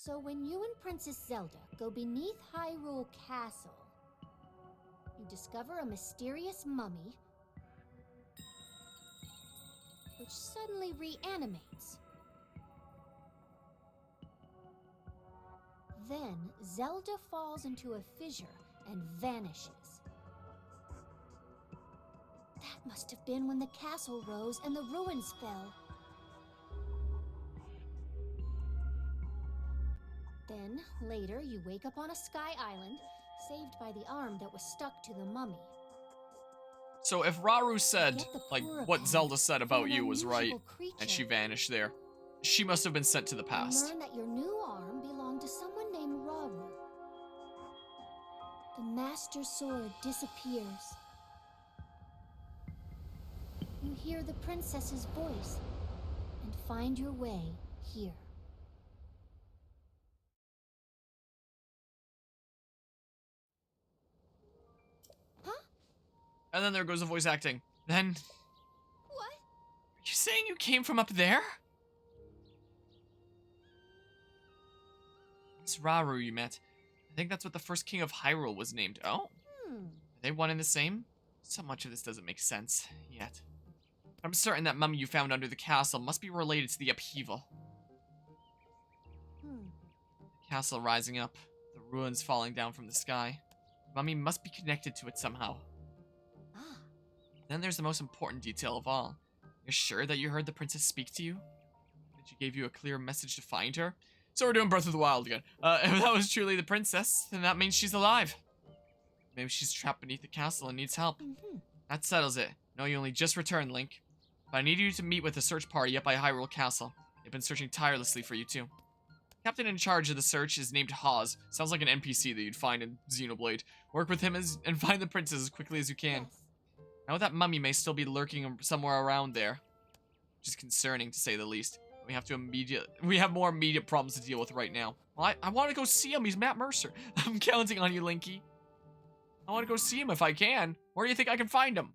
So when you and Princess Zelda go beneath Hyrule Castle, you discover a mysterious mummy which suddenly reanimates. Then Zelda falls into a fissure and vanishes. That must have been when the castle rose and the ruins fell. Then, later, you wake up on a sky island, saved by the arm that was stuck to the mummy. So if Rauru said, Get the like, Pura what Pad Zelda said from about an you was right, unusual and she creature, vanished there, she must have been sent to the and past. learn that your new arm belonged to someone named Rauru. The Master Sword disappears. You hear the princess's voice and find your way here. And then there goes the voice acting. Then, What? are you saying you came from up there? It's Rauru you met. I think that's what the first king of Hyrule was named. Oh? Are they one and the same? So much of this doesn't make sense, yet. I'm certain that mummy you found under the castle must be related to the upheaval. The castle rising up, the ruins falling down from the sky. The mummy must be connected to it somehow. Then there's the most important detail of all. You're sure that you heard the princess speak to you? That she gave you a clear message to find her? So we're doing Breath of the Wild again. If that was truly the princess, then that means she's alive. Maybe she's trapped beneath the castle and needs help. That settles it. No, you only just returned, Link. But I need you to meet with the search party up by Hyrule Castle. They've been searching tirelessly for you too. Captain in charge of the search is named Hawes. Sounds like an NPC that you'd find in Xenoblade. Work with him and find the princess as quickly as you can. Yes. Now that mummy may still be lurking somewhere around there, which is concerning to say the least. We have more immediate problems to deal with right now. Well, I want to go see him. He's Matt Mercer. I'm counting on you, Linky. I want to go see him if I can. Where do you think I can find him?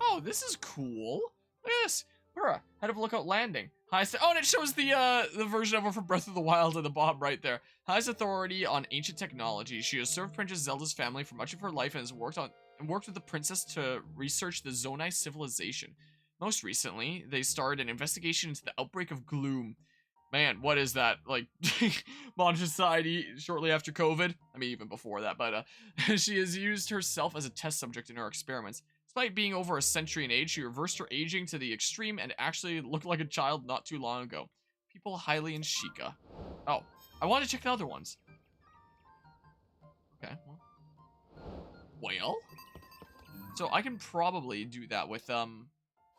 Oh, this is cool. Look at this. We're head of Lookout Landing. Highest. Oh, and it shows the version of her from Breath of the Wild at the bottom right there. Highest authority on ancient technology. She has served Princess Zelda's family for much of her life and has worked with the princess to research the Zonai civilization. Most recently, they started an investigation into the outbreak of gloom. Man, what is that? Like, modern society shortly after COVID? I mean, even before that, but she has used herself as a test subject in her experiments. Despite being over a century in age, she reversed her aging to the extreme and actually looked like a child not too long ago. People highly in Sheikah. Oh, I want to check the other ones. Okay, well. So I can probably do that with,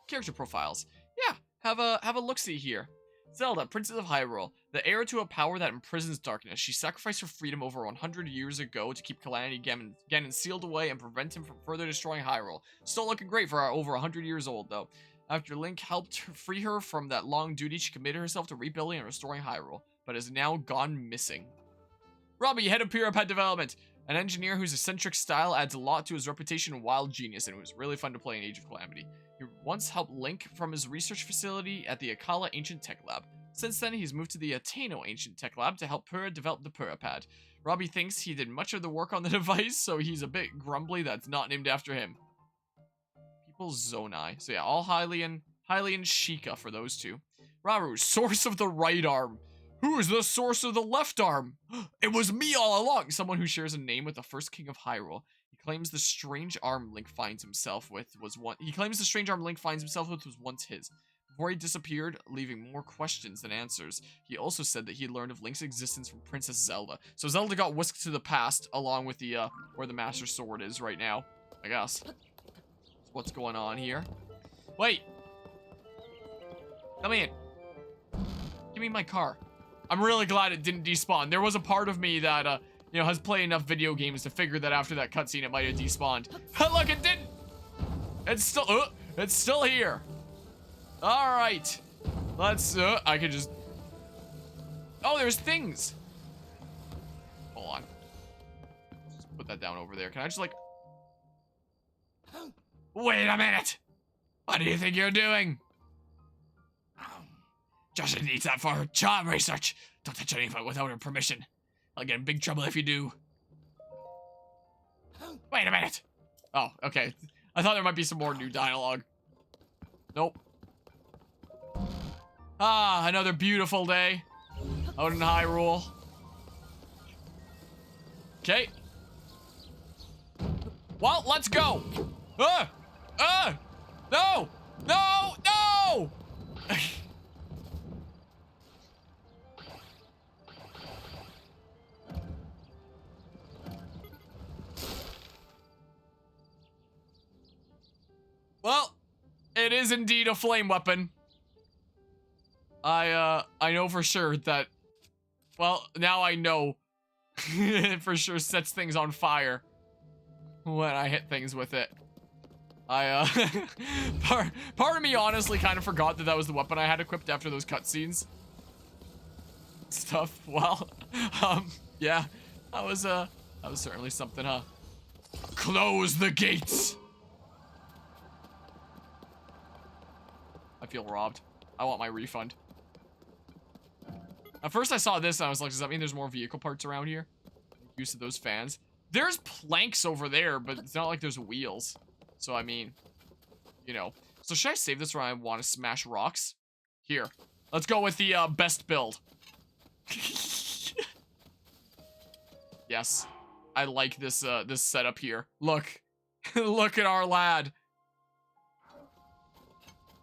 character profiles. Yeah, have a look-see here. Zelda, Princess of Hyrule, the heir to a power that imprisons darkness. She sacrificed her freedom over 100 years ago to keep Calamity Ganon sealed away and prevent him from further destroying Hyrule. Still looking great for over 100 years old, though. After Link helped free her from that long duty, she committed herself to rebuilding and restoring Hyrule, but has now gone missing. Robbie, head of Pura Pad Development. An engineer whose eccentric style adds a lot to his reputation and wild genius, and it was really fun to play in Age of Calamity. He once helped Link from his research facility at the Akala Ancient Tech Lab. Since then, he's moved to the Ateno Ancient Tech Lab to help Pura develop the Pura Pad. Robbie thinks he did much of the work on the device, so he's a bit grumbly that's not named after him. People Zonai. So yeah, all highly in Sheikah for those two. Rauru, source of the right arm. Who is the source of the left arm? It was me all along. Someone who shares a name with the first king of Hyrule. He claims the strange arm Link finds himself with was once his. Before he disappeared, leaving more questions than answers, he also said that he learned of Link's existence from Princess Zelda. So Zelda got whisked to the past, along with the, where the Master Sword is right now, I guess. That's what's going on here. Wait! Come in. Give me my car. I'm really glad it didn't despawn. There was a part of me that, you know, has played enough video games to figure that after that cutscene it might have despawned. Look, it didn't! It's still here. Alright. Let's, I could just... Oh, there's things! Hold on. Just put that down over there. Can I just, like... Wait a minute! What do you think you're doing? Justin needs that for her child research. Don't touch anything without her permission. I'll get in big trouble if you do. Wait a minute. Oh, okay. I thought there might be some more new dialogue. Nope. Ah, another beautiful day out in Hyrule. Okay. Well, let's go. No, no, no. Well, it is indeed a flame weapon. I know for sure that, well, now I know it for sure sets things on fire when I hit things with it. Part of me honestly kind of forgot that that was the weapon I had equipped after those cutscenes. Stuff, well, yeah, that was certainly something, huh? Close the gates! I feel robbed. I want my refund. At first I saw this and I was like, does that mean there's more vehicle parts around here? Use of those fans. There's planks over there, but it's not like there's wheels. So I mean, you know. So should I save this where I want to smash rocks? Here. Let's go with the best build. Yes. I like this this setup here. Look. Look at our lad.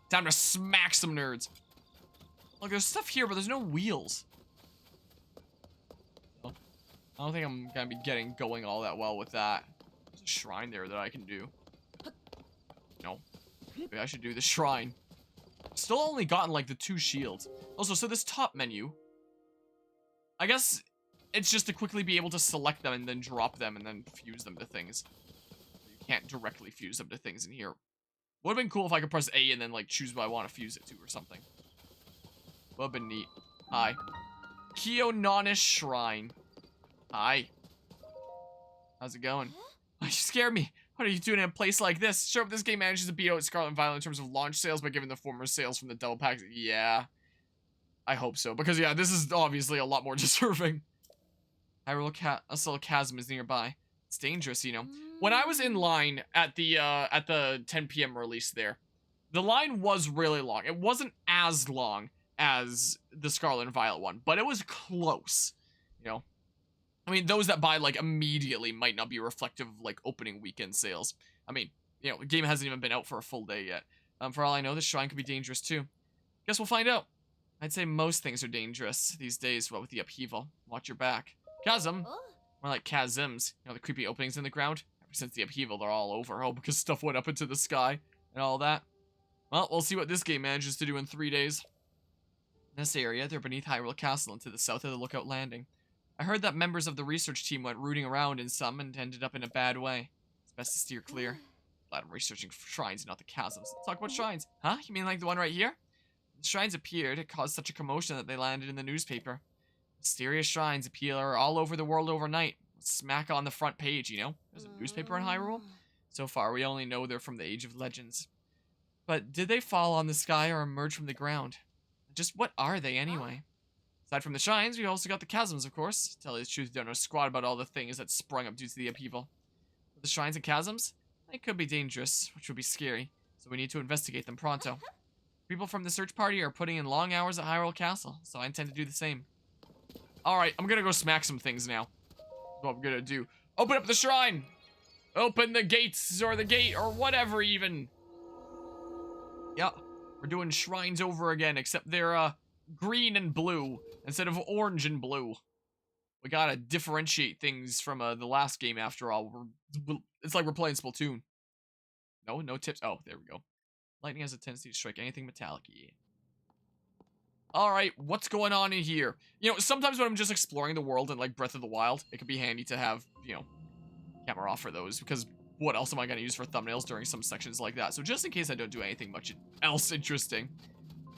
Time to smack some nerds. Look, there's stuff here, but there's no wheels. I don't think I'm gonna be going all that well with that. There's a shrine there that I can do. No. Maybe I should do the shrine. Still only gotten like the 2 shields. Also, so this top menu, I guess it's just to quickly be able to select them and then drop them and then fuse them to things. You can't directly fuse them to things in here. Would have been cool if I could press A and then like choose what I want to fuse it to or something. Would have been neat. Hi. Keononish Shrine. Hi. How's it going? Oh, you scared me. What are you doing in a place like this? Sure, if this game manages to beat out Scarlet and Violet in terms of launch sales by giving the former sales from the double packs. Yeah. I hope so. Because, yeah, this is obviously a lot more deserving. Hyrule Chasm is nearby. It's dangerous, you know. When I was in line at the 10 p.m. release there, the line was really long. It wasn't as long as the Scarlet and Violet one, but it was close, you know. I mean, those that buy, like, immediately might not be reflective of, like, opening weekend sales. I mean, you know, the game hasn't even been out for a full day yet. For all I know, this shrine could be dangerous, too. Guess we'll find out. I'd say most things are dangerous these days, what with the upheaval. Watch your back. Chasm. More like chasms. You know, the creepy openings in the ground? Ever since the upheaval, they're all over. Oh, because stuff went up into the sky and all that. Well, we'll see what this game manages to do in 3 days. In this area, they're beneath Hyrule Castle and to the south of the Lookout Landing. I heard that members of the research team went rooting around in some and ended up in a bad way. It's best to steer clear. Glad I'm researching shrines, not the chasms. Let's talk about shrines. Huh? You mean like the one right here? When the shrines appeared, it caused such a commotion that they landed in the newspaper. Mysterious shrines appear all over the world overnight. Smack on the front page, you know? There's a newspaper in Hyrule. So far, we only know they're from the Age of Legends. But did they fall on the sky or emerge from the ground? Just what are they anyway? Aside from the shrines, we also got the chasms, of course. To tell you the truth, don't know squat about all the things that sprung up due to the upheaval. But the shrines and chasms, they could be dangerous, which would be scary. So we need to investigate them pronto. People from the search party are putting in long hours at Hyrule Castle, so I intend to do the same. Alright, I'm gonna go smack some things now. That's what I'm gonna do. Open up the shrine! Open the gates, or the gate, or whatever even. Yeah, we're doing shrines over again, except they're, green and blue, instead of orange and blue. We gotta differentiate things from, the last game after all. It's like we're playing Splatoon. No tips. Oh, there we go. Lightning has a tendency to strike anything metallic. Yeah. Alright, what's going on in here? You know, sometimes when I'm just exploring the world in, like, Breath of the Wild, it could be handy to have, you know, camera off for those, because what else am I gonna use for thumbnails during some sections like that? So just in case I don't do anything much else interesting,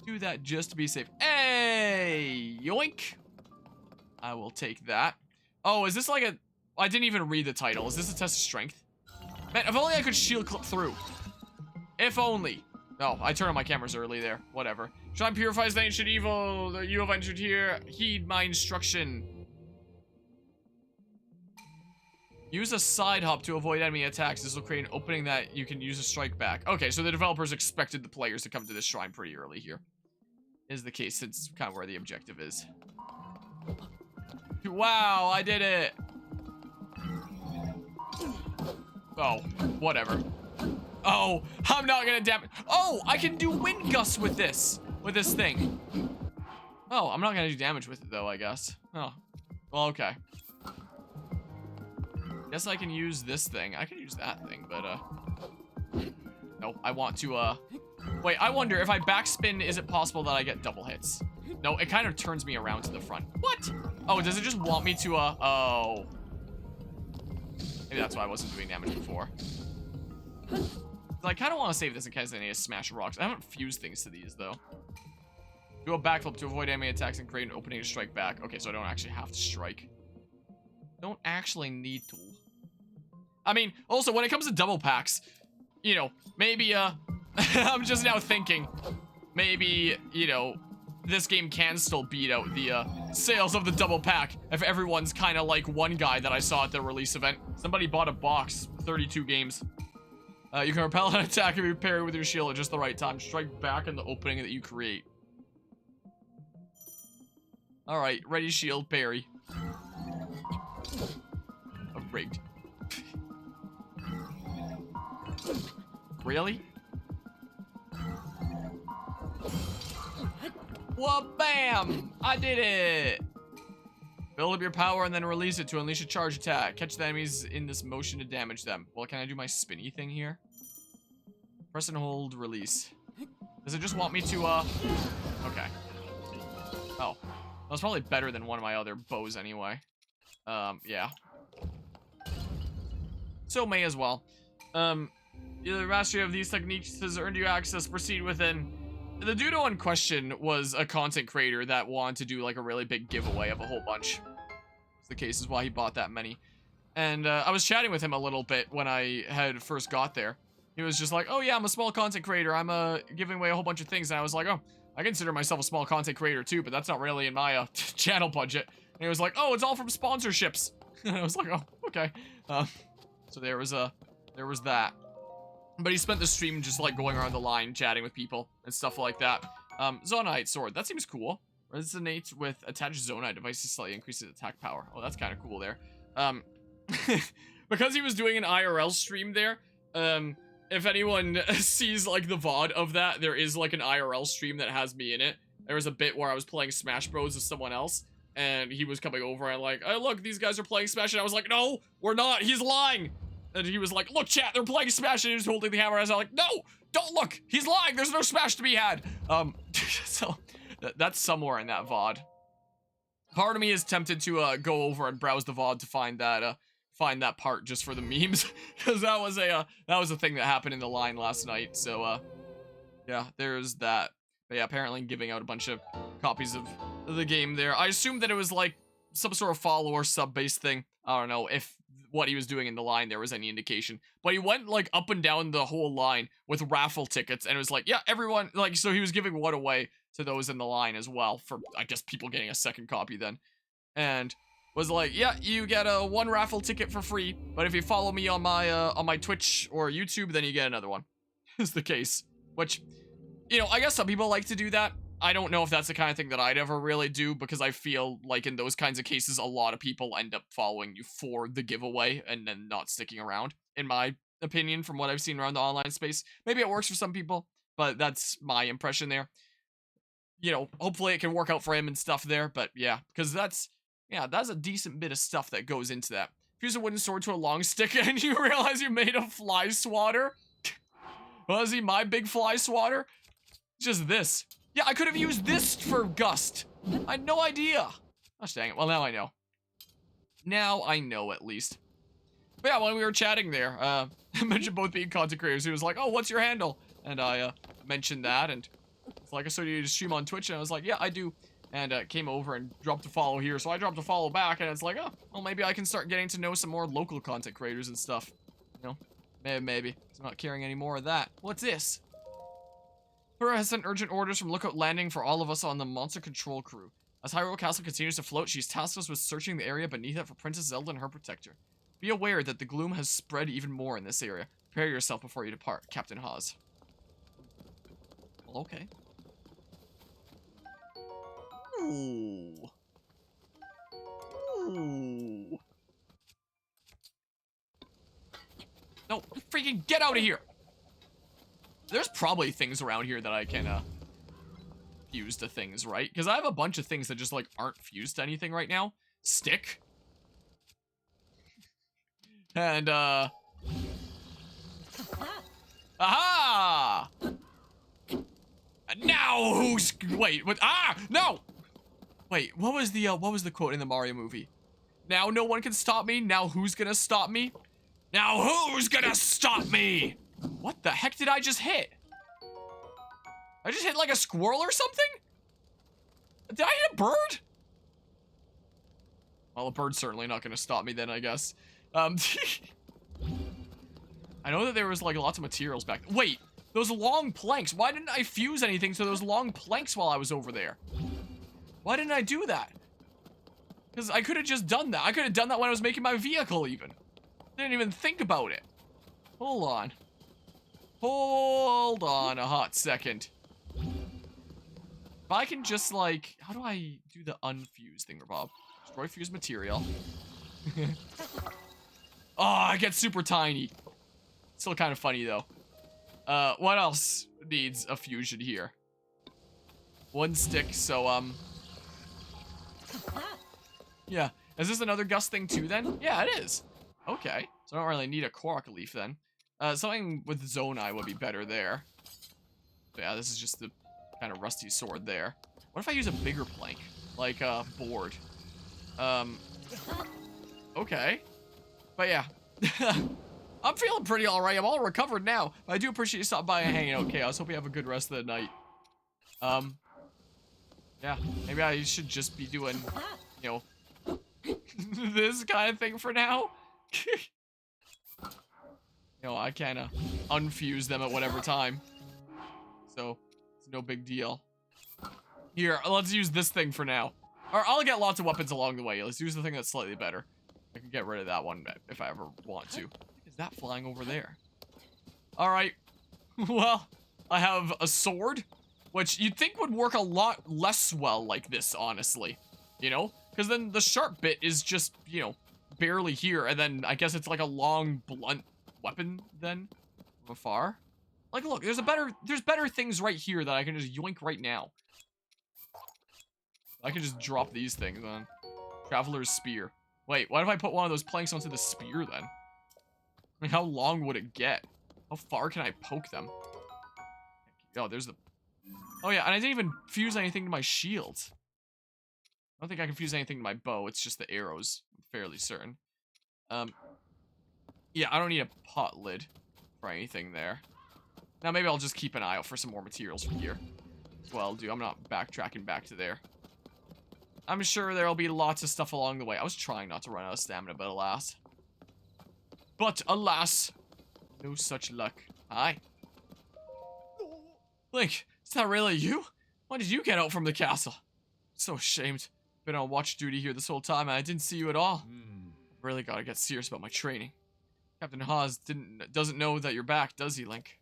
do that just to be safe. Hey! Yoink! I will take that. Oh, is this like a... I didn't even read the title. Is this a test of strength? Man, if only I could shield clip through. If only. Oh, I turned on my cameras early there. Whatever. Shrine purifies the ancient evil that you have entered here. Heed my instruction. Use a side hop to avoid enemy attacks. This will create an opening that you can use to strike back. Okay, so the developers expected the players to come to this shrine pretty early here. Is the case, since kind of where the objective is. Wow, I did it. Oh, whatever. Oh, I'm not gonna damage. Oh, I can do wind gusts with this thing. Oh, I'm not gonna do damage with it though, I guess. Oh, well, okay. Guess I can use this thing. I can use that thing, but nope. I want to wait. I wonder if I backspin, is it possible that I get double hits? No, it kind of turns me around to the front. What? Oh, does it just want me to oh. Maybe that's why I wasn't doing damage before. I kind of want to save this in case I need to smash rocks. I haven't fused things to these, though. Do a backflip to avoid enemy attacks and create an opening to strike back. Okay, so I don't actually have to strike. Don't actually need to. I mean, also, when it comes to double packs, you know, maybe, I'm just now thinking, maybe, you know, this game can still beat out the, sales of the double pack if everyone's kind of like one guy that I saw at the release event. Somebody bought a box, 32 games. You can repel an attack if you parry with your shield at just the right time. Strike back in the opening that you create. Alright, ready shield, parry. Oh, rigged. Really? Well, bam! I did it! Build up your power and then release it to unleash a charge attack. Catch the enemies in this motion to damage them. Well, can I do my spinny thing here? Press and hold, release. Does it just want me to, okay. Oh. That's probably better than one of my other bows anyway. Yeah. So may as well. The mastery of these techniques has earned you access. Proceed within. The dude in question was a content creator that wanted to do like a really big giveaway of a whole bunch. It's the case is why he bought that many. And I was chatting with him a little bit when I had first got there. He was just like, oh yeah, I'm a small content creator. I'm giving away a whole bunch of things. And I was like, oh, I consider myself a small content creator too, but that's not really in my channel budget. And he was like, oh, it's all from sponsorships. And I was like, oh, okay. So there was that. But he spent the stream just like going around the line, chatting with people and stuff like that. Zonite sword, that seems cool. Resonates with attached zonite devices, slightly increases attack power. Oh, that's kind of cool there. Because he was doing an IRL stream there, if anyone sees like the VOD of that, there is like an IRL stream that has me in it. There was a bit where I was playing Smash Bros with someone else, and he was coming over and like, oh look, these guys are playing Smash, and I was like, no, we're not, he's lying. And he was like, look chat, they're playing Smash, and he was holding the hammer, and I was like, no, don't look, he's lying, there's no Smash to be had. So that's somewhere in that VOD. Part of me is tempted to go over and browse the VOD to find that part just for the memes, because that was a thing that happened in the line last night. So yeah, there's that. But yeah, apparently giving out a bunch of copies of the game there. I assumed that it was like some sort of follower sub-based thing. I don't know if what he was doing in the line there was any indication, but he went like up and down the whole line with raffle tickets, and it was like, yeah, everyone, like, so he was giving one away to those in the line as well, for I guess people getting a second copy then, and was like, yeah, you get a one raffle ticket for free, but if you follow me on my Twitch or YouTube, then you get another one. Is the case. Which, you know, I guess some people like to do that. I don't know if that's the kind of thing that I'd ever really do, because I feel like in those kinds of cases, a lot of people end up following you for the giveaway and then not sticking around, in my opinion, from what I've seen around the online space. Maybe it works for some people, but that's my impression there. You know, hopefully it can work out for him and stuff there, but yeah, because that's a decent bit of stuff that goes into that. Fuse a wooden sword to a long stick and you realize you made a fly swatter? Was he my big fly swatter? Just this. Yeah, I could have used this for Gust. I had no idea. Gosh dang it. Well, now I know. Now I know, at least. But yeah, when we were chatting there, I mentioned both being content creators. He was like, oh, what's your handle? And I mentioned that, and it's like, so do you stream on Twitch? And I was like, yeah, I do. And came over and dropped a follow here. So I dropped a follow back, and it's like, oh, well, maybe I can start getting to know some more local content creators and stuff. You know, maybe. I'm not carrying any more of that. What's this? Emperor has sent urgent orders from Lookout Landing for all of us on the monster control crew. As Hyrule Castle continues to float, she's tasked us with searching the area beneath it for Princess Zelda and her protector. Be aware that the gloom has spread even more in this area. Prepare yourself before you depart, Captain Hawes. Well, okay. Ooh. Ooh. No, freaking get out of here! There's probably things around here that I can, fuse to things, right? Because I have a bunch of things that just, like, aren't fused to anything right now. Stick. And, aha! Now who's... Wait, what? Ah! No! Wait, what was the quote in the Mario movie? Now no one can stop me. Now who's gonna stop me? Now who's gonna stop me? What the heck did I just hit? I just hit like a squirrel or something? Did I hit a bird? Well, a bird's certainly not gonna stop me then, I guess. I know that there was like lots of materials back. Wait, those long planks. Why didn't I fuse anything to those long planks while I was over there? Why didn't I do that? Because I could have just done that. I could have done that when I was making my vehicle even. Didn't even think about it. Hold on. Hold on a hot second. If I can just like, how do I do the unfuse thing, Bob? Destroy fused material. Oh, I get super tiny. Still kind of funny though. What else needs a fusion here? One stick, so yeah. Is this another Gus thing too then? Yeah, it is. Okay. So I don't really need a Korok leaf then. Something with Zonai would be better there. But yeah, this is just the kind of rusty sword there. What if I use a bigger plank? Like a board. Okay. But yeah. I'm feeling pretty alright. I'm all recovered now. But I do appreciate you stopping by and hanging out, Chaos. Hope you have a good rest of the night. Yeah. Maybe I should just be doing, you know, this kind of thing for now. You know, I kind of unfuse them at whatever time. So, it's no big deal. Here, let's use this thing for now. Or I'll get lots of weapons along the way. Let's use the thing that's slightly better. I can get rid of that one if I ever want to. Is that flying over there? Alright. Well, I have a sword, which you'd think would work a lot less well like this, honestly. You know? Because then the sharp bit is just, you know, barely here. And then I guess it's like a long, blunt weapon then from afar. Like, look, there's better things right here that I can just yoink right now. I can just drop these things on. Traveler's Spear. Wait, what if I put one of those planks onto the spear then? Like, how long would it get? How far can I poke them? Oh, there's the... Oh yeah, and I didn't even fuse anything to my shield. I don't think I can fuse anything to my bow. It's just the arrows. I'm fairly certain. Yeah, I don't need a pot lid for anything there. Now maybe I'll just keep an eye out for some more materials from here. Well, dude, I'm not backtracking back to there. I'm sure there'll be lots of stuff along the way. I was trying not to run out of stamina, but alas. But alas, no such luck. Hi. Link, is that really you? When did you get out from the castle? So ashamed. Been on watch duty here this whole time and I didn't see you at all. Really gotta get serious about my training. Captain Hawes doesn't know that you're back, does he, Link?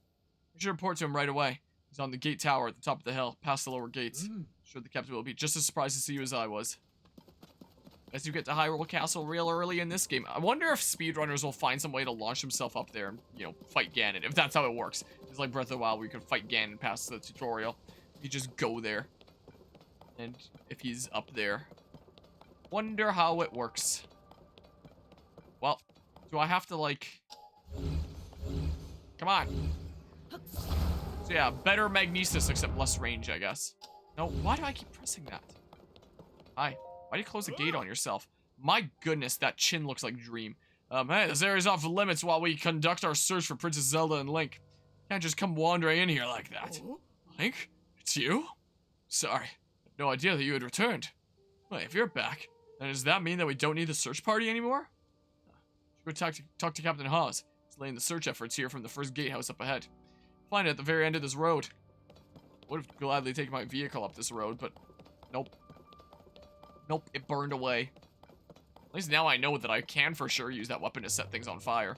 I should report to him right away. He's on the gate tower at the top of the hill, past the lower gates. Sure the captain will be just as surprised to see you as I was. As you get to Hyrule Castle real early in this game. I wonder if speedrunners will find some way to launch himself up there and, you know, fight Ganon, if that's how it works. It's like Breath of the Wild where you can fight Ganon past the tutorial. You just go there. And if he's up there. Wonder how it works. Well, do I have to, like... Come on. So yeah, better magnesis except less range, I guess. No, why do I keep pressing that? Hi. Why do you close the gate on yourself? My goodness, that chin looks like Dream. Hey, this area's off limits while we conduct our search for Princess Zelda and Link. Can't just come wandering in here like that. Link? It's you? Sorry. Had no idea that you had returned. Wait, if you're back, then does that mean that we don't need the search party anymore? Should go talk to Captain Hawes. He's laying the search efforts here from the first gatehouse up ahead. Find it at the very end of this road. would have gladly taken my vehicle up this road, but nope. Nope, it burned away. At least now I know that I can for sure use that weapon to set things on fire.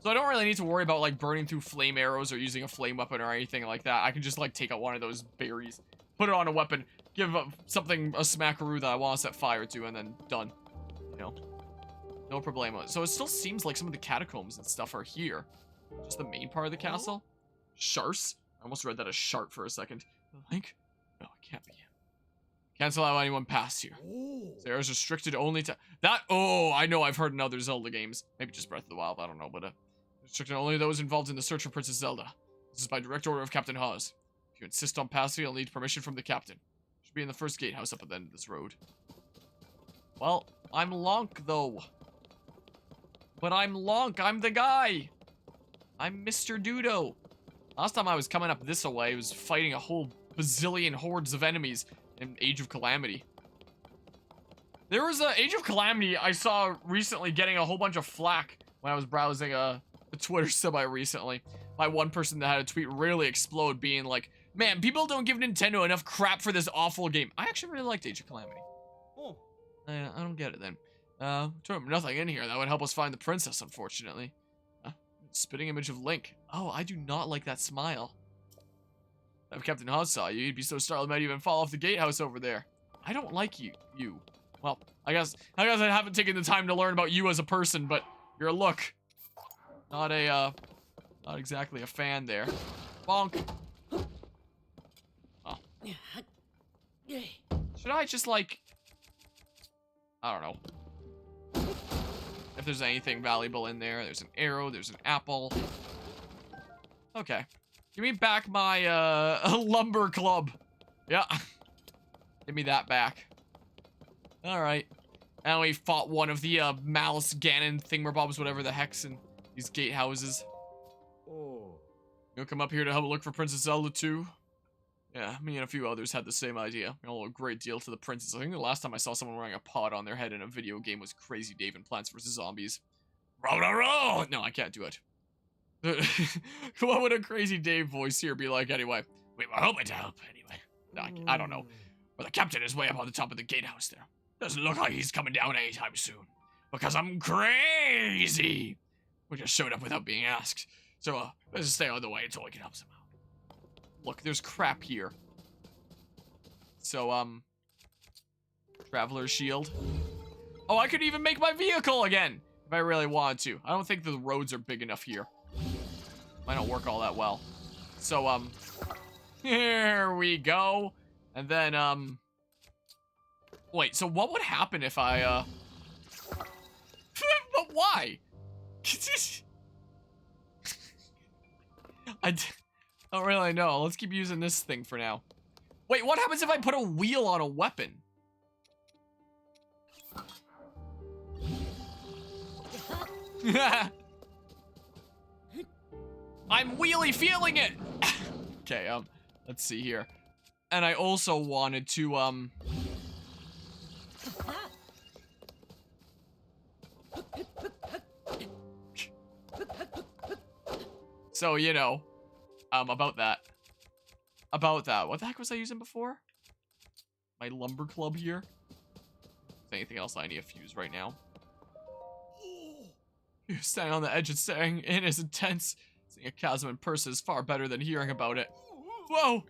So I don't really need to worry about, like, burning through flame arrows or using a flame weapon or anything like that. I can just, like, take out one of those berries, put it on a weapon, give something a smackaroo that I want to set fire to, and then done. You know? No problemo. So it still seems like some of the catacombs and stuff are here. Just the main part of the castle. Sharts? I almost read that as shart for a second. Link? No, it can't be him. Can't allow anyone past here. This area is restricted only to... That... Oh, I know I've heard in other Zelda games. Maybe just Breath of the Wild, I don't know, but... restricted only those involved in the search for Princess Zelda. This is by direct order of Captain Hawes. If you insist on passing, you'll need permission from the captain. Should be in the first gatehouse up at the end of this road. Well, I'm Lonk, though. But I'm Lonk. I'm the guy. I'm Mr. Dudo. Last time I was coming up this way, I was fighting a whole bazillion hordes of enemies in Age of Calamity. There was a Age of Calamity I saw recently getting a whole bunch of flack when I was browsing the Twitter semi-recently by one person that had a tweet really explode being like, man, people don't give Nintendo enough crap for this awful game. I actually really liked Age of Calamity. Oh. I don't get it then. Nothing in here that would help us find the princess, unfortunately. Spitting image of Link. Oh, I do not like that smile. If Captain Hawes saw you, he'd be so startled he might even fall off the gatehouse over there. I don't like you. Well, I guess I haven't taken the time to learn about you as a person, but your look. Not exactly a fan there. Bonk. Oh. Should I just, like... I don't know. If there's anything valuable in there. There's an arrow, there's an apple. Okay. Give me back my, lumber club. Yeah. Give me that back. Alright. And we fought one of the, Malice Ganon thingamabobs, whatever the heck's in these gatehouses. Oh. You'll come up here to help look for Princess Zelda too? Yeah, me and a few others had the same idea. We owe a great deal to the princess. I think the last time I saw someone wearing a pod on their head in a video game was Crazy Dave in Plants vs. Zombies. Roll, roll, roll! No, I can't do it. What would a Crazy Dave voice here be like anyway? We were hoping to help anyway. No, I don't know. But the captain is way up on the top of the gatehouse there. Doesn't look like he's coming down anytime soon. Because I'm crazy! We just showed up without being asked. So, let's just stay on the way until we can help somehow. Look, there's crap here. So, Traveler's Shield. Oh, I could even make my vehicle again! If I really wanted to. I don't think the roads are big enough here. Might not work all that well. So, here we go. And then, wait, so what would happen if I, but why? I don't really know. Let's keep using this thing for now. Wait, what happens if I put a wheel on a weapon? I'm wheelie feeling it! Okay, let's see here. And I also wanted to, so, you know, about that. About that. What the heck was I using before? My lumber club here? Is there anything else I need to fuse right now? Standing on the edge and staring in is intense. Seeing a chasm in person is far better than hearing about it. Whoa!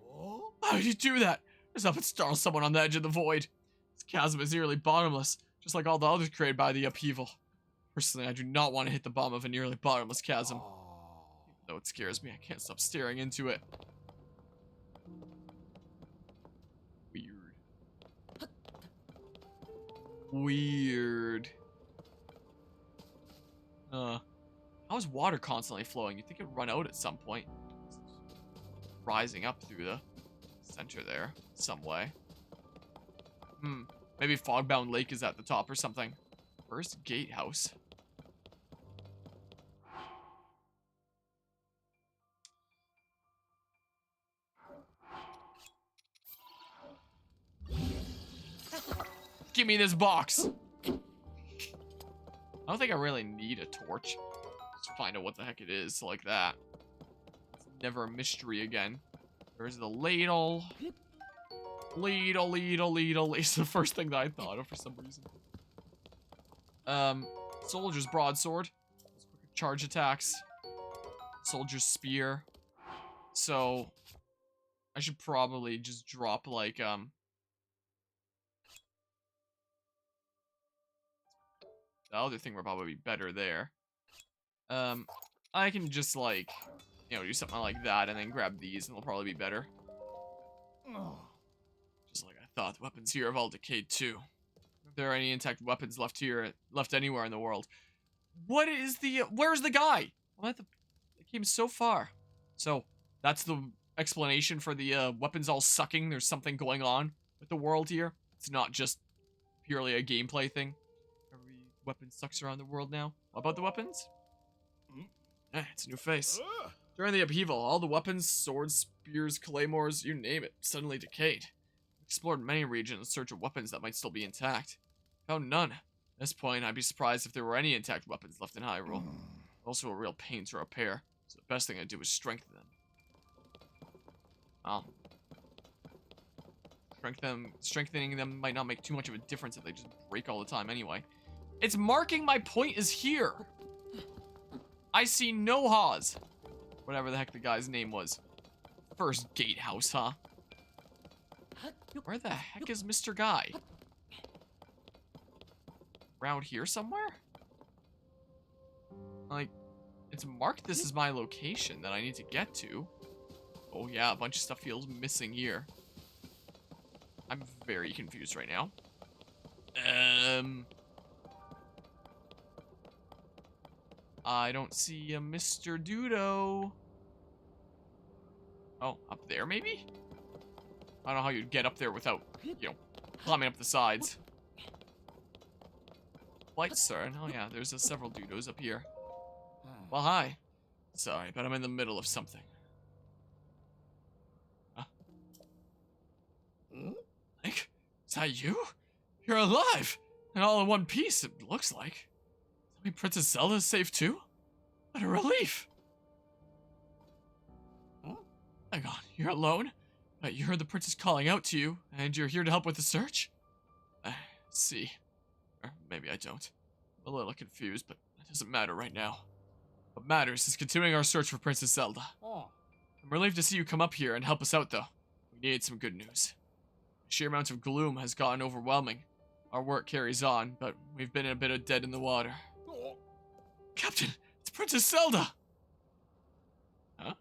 How did you do that? There's nothing startle someone on the edge of the void. This chasm is nearly bottomless, just like all the others created by the upheaval. Personally, I do not want to hit the bottom of a nearly bottomless chasm. Even though it scares me, I can't stop staring into it. Weird. Weird. How is water constantly flowing? You'd think it'd run out at some point. It's rising up through the center there, some way. Maybe Fogbound Lake is at the top or something. First gatehouse. Give me this box. I don't think I really need a torch. Just find out what the heck it is like that. It's never a mystery again. There's the ladle. Ladle. It's the first thing that I thought of for some reason. Soldier's broadsword. Charge attacks. Soldier's spear. So, I should probably just drop, like, the other thing would probably be better there. I can just, like, you know, do something like that and then grab these and they'll probably be better. Just like I thought, the weapons here have all decayed too. If there are any intact weapons left here, left anywhere in the world. What is the, where's the guy? It came so far. So, that's the explanation for the weapons all sucking. There's something going on with the world here. It's not just purely a gameplay thing. Every weapon sucks around the world now. What about the weapons? It's a new face. During the upheaval, all the weapons, swords, spears, claymores, you name it, suddenly decayed. We explored many regions in search of weapons that might still be intact. Found none. At this point, I'd be surprised if there were any intact weapons left in Hyrule. Also a real pain to repair, so the best thing I'd do is strengthen them. Oh. Strengthening them might not make too much of a difference if they just break all the time anyway. It's marking my point is here. I see no Haws. Whatever the heck the guy's name was. First gatehouse, huh? Where the heck is Mr. Guy? Around here somewhere? Like, it's marked this is my location that I need to get to. Oh yeah, a bunch of stuff feels missing here. I'm very confused right now. I don't see a Mr. Dudo. Oh, up there maybe? I don't know how you'd get up there without, you know, climbing up the sides. Light, sir. Oh yeah, there's several Dudos up here. Well, hi. Sorry, but I'm in the middle of something. Huh? Link? Is that you? You're alive! And all in one piece, it looks like. I mean, Princess Zelda is safe too? What a relief! Hang on, you're alone? But you heard the princess calling out to you, and you're here to help with the search? I see. Or maybe I don't. I'm a little confused, but it doesn't matter right now. What matters is continuing our search for Princess Zelda. I'm relieved to see you come up here and help us out, though. We need some good news. The sheer amount of gloom has gotten overwhelming. Our work carries on, but we've been a bit of dead in the water. Captain, it's Princess Zelda! Huh?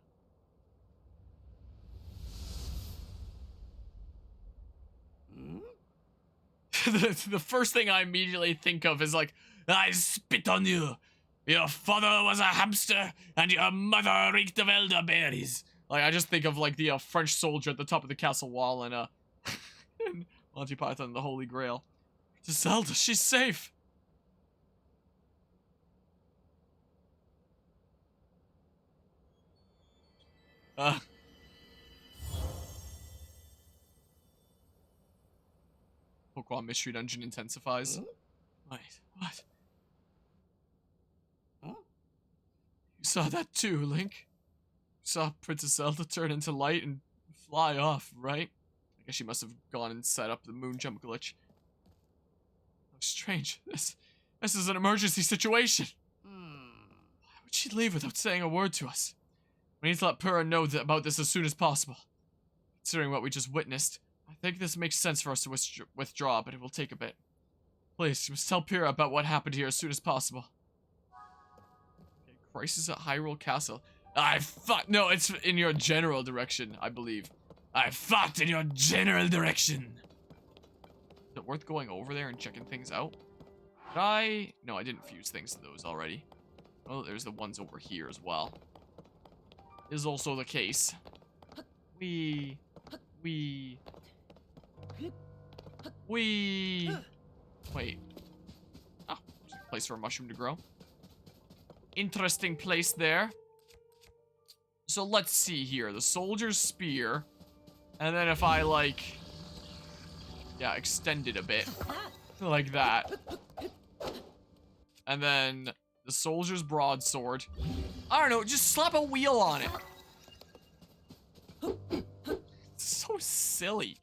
The first thing I immediately think of is like, I spit on you! Your father was a hamster, and your mother reeked of elderberries. Like, I just think of, like, the French soldier at the top of the castle wall and, and Monty Python and the Holy Grail. Princess Zelda, she's safe! Pokemon Mystery Dungeon intensifies. Wait, what? You saw that too, Link? You saw Princess Zelda turn into light and fly off, right? I guess she must have gone and set up the moon jump glitch. How strange. This is an emergency situation. Why would she leave without saying a word to us? We need to let Purah know about this as soon as possible. Considering what we just witnessed, I think this makes sense for us to withdraw, but it will take a bit. Please, you must tell Purah about what happened here as soon as possible. Okay, crisis at Hyrule Castle. No, it's in your general direction, I believe. I fought in your general direction. Is it worth going over there and checking things out? No, I didn't fuse things to those already. Oh, there's the ones over here as well. Is also the case. Wait. Oh, there's a place for a mushroom to grow. Interesting place there. So let's see here. The soldier's spear. And then if I, like... yeah, extend it a bit. Like that. And then the soldier's broadsword. I don't know, just slap a wheel on it. silly.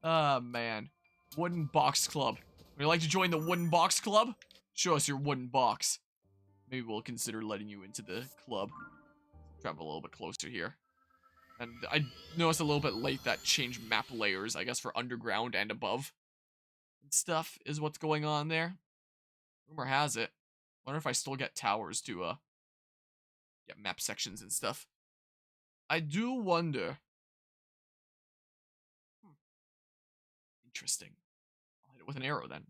Ah, man. Wooden Box Club. Would you like to join the Wooden Box Club? Show us your wooden box. Maybe we'll consider letting you into the club. Travel a little bit closer here. And I noticed a little bit late that change map layers, I guess, for underground and above. And stuff is what's going on there. Rumor has it. Wonder if I still get towers to, get map sections and stuff. I do wonder. Interesting. I'll hit it with an arrow then.